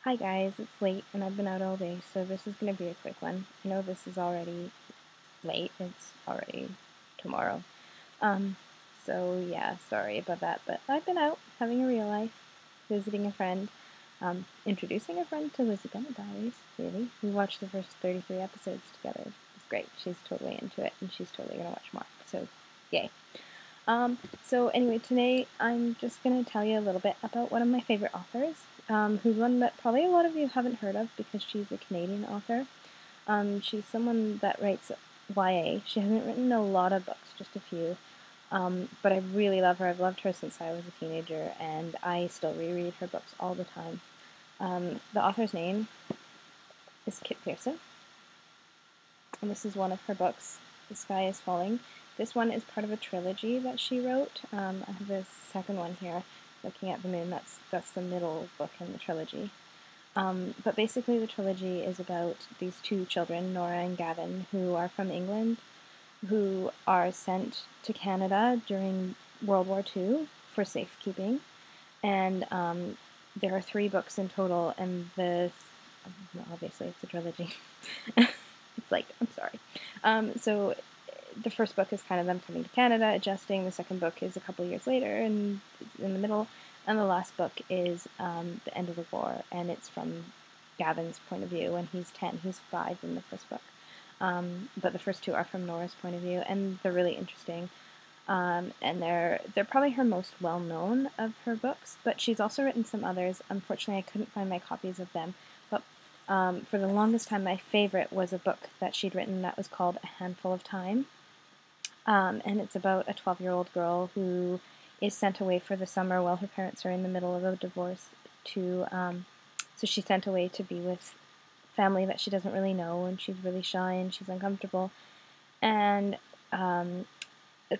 Hi guys, it's late and I've been out all day, so this is going to be a quick one. I know this is already late, it's already tomorrow. Um, so yeah, sorry about that, but I've been out having a real life, visiting a friend, introducing a friend to Lizzie Bennet Diaries, really. We watched the first 33 episodes together. It's great. She's totally into it and she's totally going to watch more, so yay. So anyway, today I'm just going to tell you a little bit about one of my favorite authors, who's one that probably a lot of you haven't heard of because she's a Canadian author. She's someone that writes YA. She hasn't written a lot of books, just a few, but I really love her. I've loved her since I was a teenager, and I still reread her books all the time. The author's name is Kit Pearson, and this is one of her books, The Sky is Falling. This one is part of a trilogy that she wrote. I have the second one here, Looking at the Moon. That's the middle book in the trilogy. But basically the trilogy is about these two children, Nora and Gavin, who are from England, who are sent to Canada during World War II for safekeeping. And there are 3 books in total, and obviously it's a trilogy. It's like, I'm sorry. So the first book is kind of them coming to Canada, adjusting. The second book is a couple years later and in the middle. And the last book is the end of the war, and it's from Gavin's point of view, and he's 10. He's 5 in the first book. But the first 2 are from Nora's point of view, and they're really interesting. And they're probably her most well-known of her books, but she's also written some others. Unfortunately, I couldn't find my copies of them, but for the longest time, my favorite was a book that she'd written that was called A Handful of Time. And it's about a 12-year-old girl who is sent away for the summer while her parents are in the middle of a divorce so she's sent away to be with family that she doesn't really know, and she's really shy and she's uncomfortable. And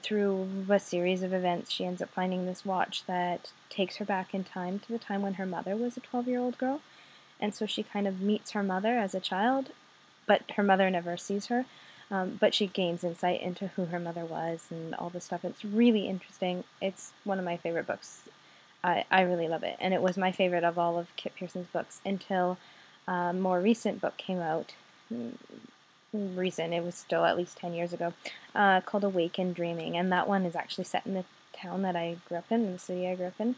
through a series of events, she ends up finding this watch that takes her back in time to the time when her mother was a 12-year-old girl. And so she kind of meets her mother as a child, but her mother never sees her. But she gains insight into who her mother was and all this stuff. It's really interesting. It's one of my favorite books. I really love it. And it was my favorite of all of Kit Pearson's books until a more recent book came out. Recent, it was still at least 10 years ago, called Awaken Dreaming. And that one is actually set in the town that I grew up in the city I grew up in.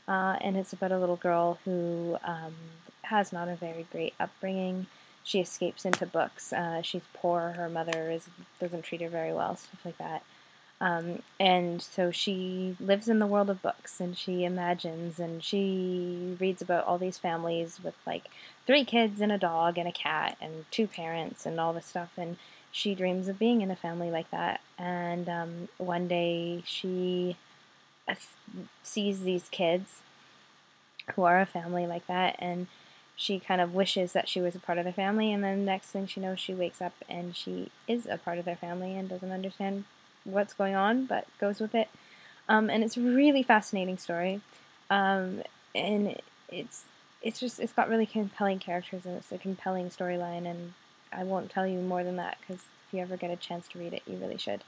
And it's about a little girl who has not a very great upbringing. She escapes into books. She's poor. Her mother doesn't treat her very well, stuff like that. And so she lives in the world of books, and she imagines, and she reads about all these families with like 3 kids and a dog and a cat and 2 parents and all this stuff. And she dreams of being in a family like that. And one day she sees these kids who are a family like that, and she kind of wishes that she was a part of their family, and then next thing she knows, she wakes up and she is a part of their family and doesn't understand what's going on, but goes with it. And it's a really fascinating story, and it's got really compelling characters, and it's a compelling storyline, and I won't tell you more than that, because if you ever get a chance to read it, you really should,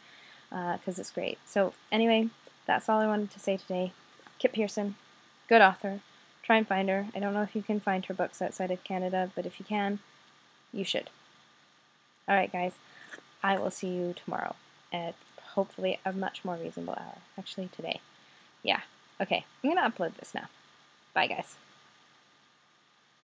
because it's great. So anyway, that's all I wanted to say today. Kit Pearson, good author. Try and find her. I don't know if you can find her books outside of Canada, but if you can, you should. Alright guys, I will see you tomorrow at hopefully a much more reasonable hour. Actually today. Yeah. Okay, I'm going to upload this now. Bye guys.